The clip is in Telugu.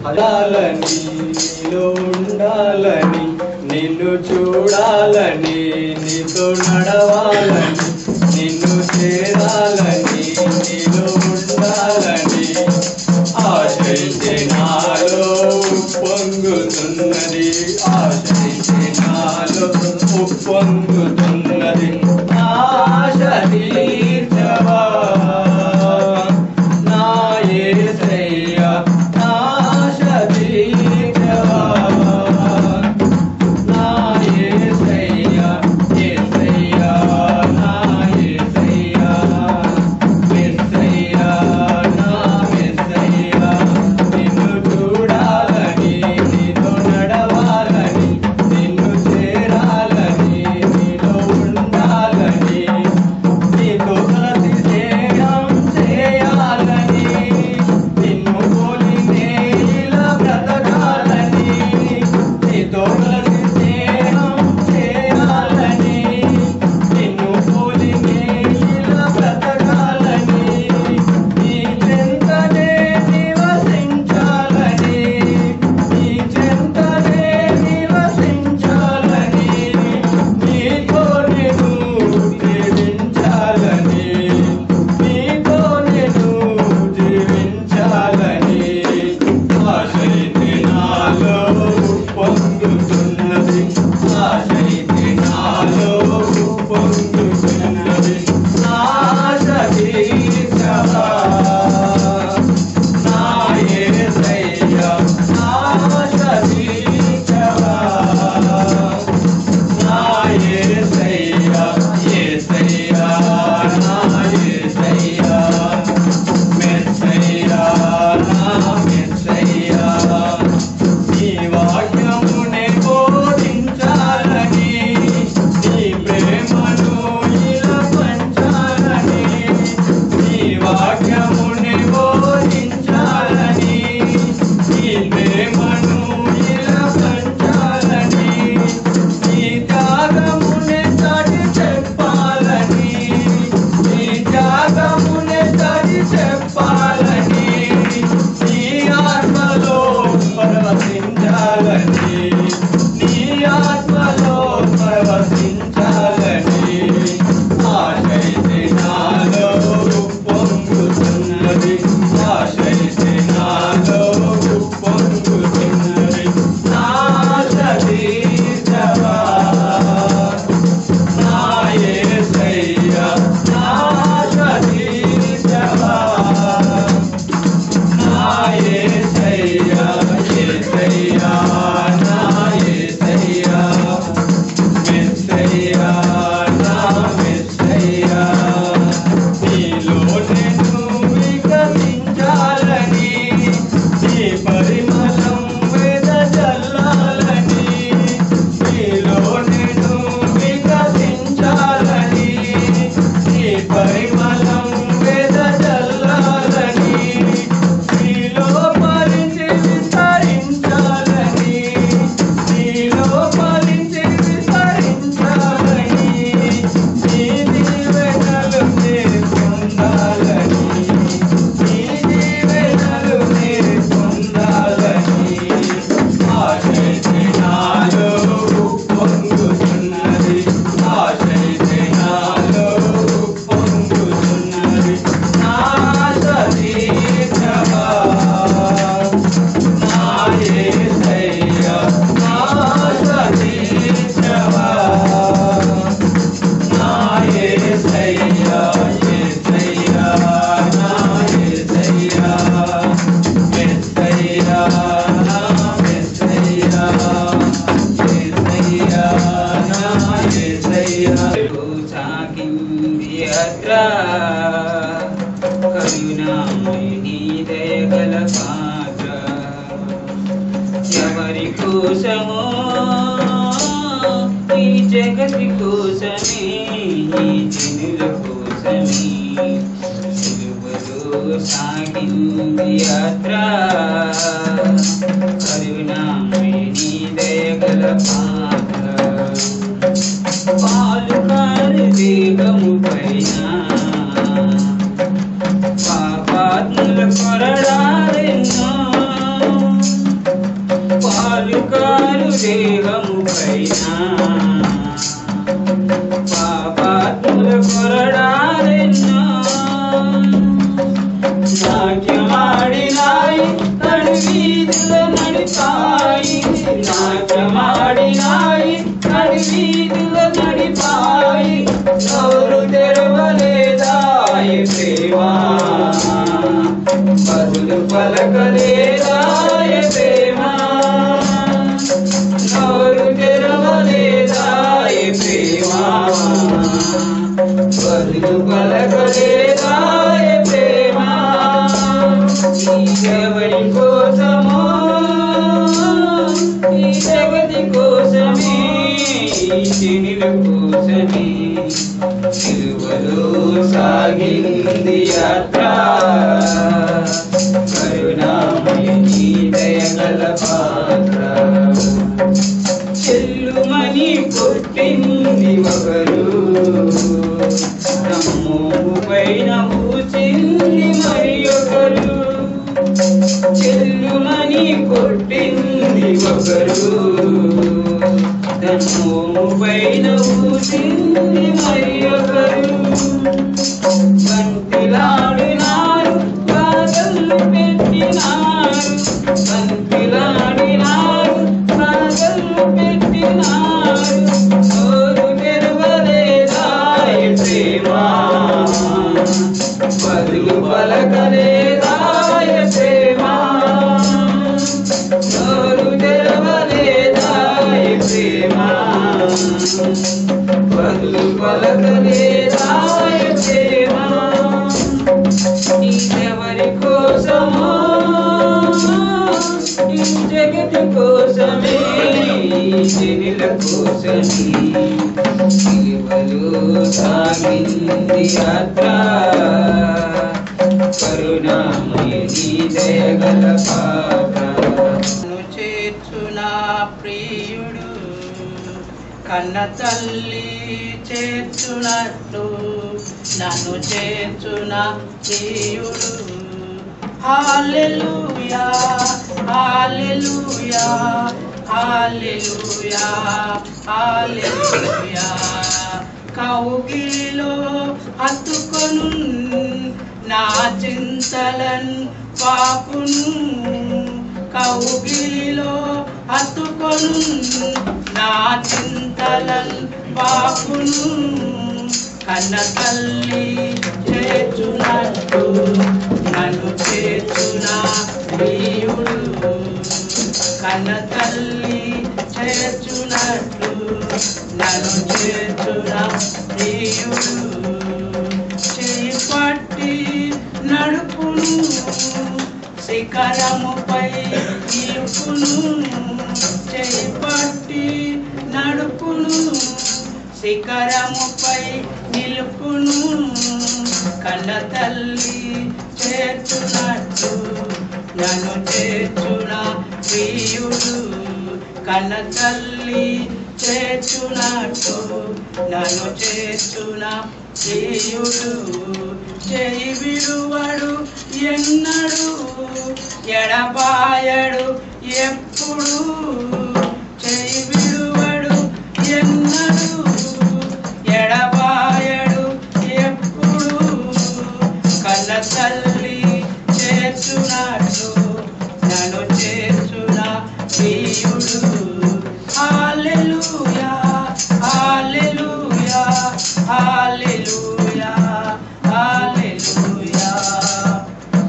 అదాలని నీలో ఉండాలని నిన్ను చూడాలని నీతో నడవాలని నిన్ను చేరాలని నీలో ఉండాలని ఆశైతే నాలో ఉప్పొంగుతున్నది ఆశైతే నాలో ఉప్పొంగుతున్నది ఆశ తీర్చవా నా యేసయ్యా ఆశ తీర్చవా నా యేసయ్యా యేసయ్యా నా యేసయ్యా యేసయ్యా నా యేసయ్యా నిన్ను చూడాలని నీతో నడవాలని నిన్ను చేరాలని నీలో ఉండాలని నీతో కలిసి స్నేహం చేయాలని నిన్ను పోలి నేలా బ్రతకాలని నీతో కలిసి స్నేహం చేయాలని నిన్ను పోలి నేలా బ్రతకాలని నీ చెంతనే నివసించాలని నీ చెంతనే నివసించాలని నీతో నేను జీవించాలని నీతో నేను జీవించాలని ఆశైతే నాలో ఉప్పొంగుతున్నది ఆశైతే నాలో ఉప్పొంగుతున్నది ఆశ తీర్చవా నా యేసయ్యా ఆశ తీర్చవా నా యేసయ్యా యేసయ్యా నా యేసయ్యా మెస్సయ్యా నా మెస్సయ్యా నీ వాక్యమునే బోధించాలని నీ ప్రేమను ఇలా పంచాలని నీ వాక్యమునే బోధించాలని నీ ప్రేమను ఇలా పంచాలని నీ త్యాగమునే చాటి చెప్పాలని నీ త్యాగమునే చాటి చెప్పాలని నీ ఆత్మలో పరవశించాలని నీ ఆత్మలో పరవశించాలని ఆశైతే నాలో ఉప్పొంగుతున్నది ఆశైతే నాలో ఉప్పొంగుతున్నది ఆశ తీర్చవా నా యేసయ్యా ఆశ తీర్చవా నా యేసయ్యా యేసయ్యా నా యేసయ్యా మెస్సయ్యా నా మెస్సయ్యా నీలో నేను వికసించాలని నీ పరిమళం వెదజల్లాలని నీలో నేను వికసించాలని నీ పరిమళం వెదజల్లాలని నీలో పరిచి విస్తరించాలని నీలో పరిచి విస్తరించాలని నీ దీవెనలు నే పొందాలని నీ దీవెనలు నే పొందాలని ఆశైతే నాలో ఉప్పొంగుతున్నది ఆశైతే నాలో ఉప్పొంగుతున్నది ఆశ తీర్చవా నా యేసయ్యా ఆశ తీర్చవా నా యేసయ్యా యేసయ్యా నా యేసయ్యా మెస్సయ్యా నా మెస్సయ్యా యేసయ్యా నా యేసయ్యా సాకింది అత్ర కరుణామయుని దయగల పాత్ర ఎవరి కోసమో ఈ జగతి కోసమే ఈ జనుల కోసమే సిలువలో సాగింది యాత్ర కరుణామయుని దయగల పాత్ర పాలు కారు వేగము పైన పాపాత్ముల కొరడాలెన్నో దేహము పైన పాపాత్ముల కొరడాలెన్నో నాట్యమాడినాయి నడి వీధుల నడిపాయి నాట్యమాడినాయి నడి వీధుల నడిపాయి నోరు తెరవలేదాయ ప్రేమా బదులు పలకలేదాయ ప్రేమా నోరు తెరవలేదాయ ప్రేమా బదులు పలకలేదాయ ప్రేమా ఎవరి కోసమో ఈ జగతి కోసమే ఈ శనిల కోసమే సిలువలో సాగింది యాత్ర కరుణామయుని దయగల పాత్ర చెల్లుమని కొట్టింది ఒకరు నమ్మోము పైన ఊచింది మరి ఒకరు చెల్లుమని కొట్టింది ఒకరు నమ్మోము పైన ఊచింది మరి ఒకరు బంతిలాడినారు బాధలు పెట్టినారు బంతిలాడినారు బాధలు పెట్టినారు నోరు తెరవలేదాయ ప్రేమా బదులు పలకలేదాయ ప్రేమా నోరు తెరవలేదాయ ప్రేమా బదులు పలకలేదాయ ప్రేమా ఎవరి కోసమో ఈ జగతి కోసమే జనుల కోసమే సిలువలో సాగింది యాత్ర కరుణామయుని దయగల పాత్ర చేర్చునా ప్రియుడు కన్న తల్లి చేర్చునట్టు నన్ను చేర్చున ప్రియుడు హల్లెలూయా హల్లెలూయా హల్లెలూయా హల్లెలూయా కౌగిలిలో హత్తుకొను నా చింతలన్ పాపును కౌగిలిలో హత్తుకొను నా చింతలన్ పాపును కన్న తల్లి చేర్చునట్టు నన్ను చేర్చున ప్రియుడు కన్న తల్లి చేర్చునట్టు నన్ను చేర్చున ప్రియుడు చేయి పట్టి నడుపును శిఖరముపై నిలుపును చేయి పట్టి నడుపును శిఖరముపై నిలుపును కన్న తల్లి చేర్చునట్టు నన్ను చేర్చున ప్రియుడు కన్న తల్లి చేర్చునట్టు నన్ను చేర్చున ప్రియుడు చేయి విడువడు ఎన్నడు ఎడబాయడు ఎప్పుడు చేయి విడువడు ఎన్నడు ఎడబాయడు ఎప్పుడు కన్న తల్లి చేర్చునట్టు నన్ను చేర్చున ప్రియుడు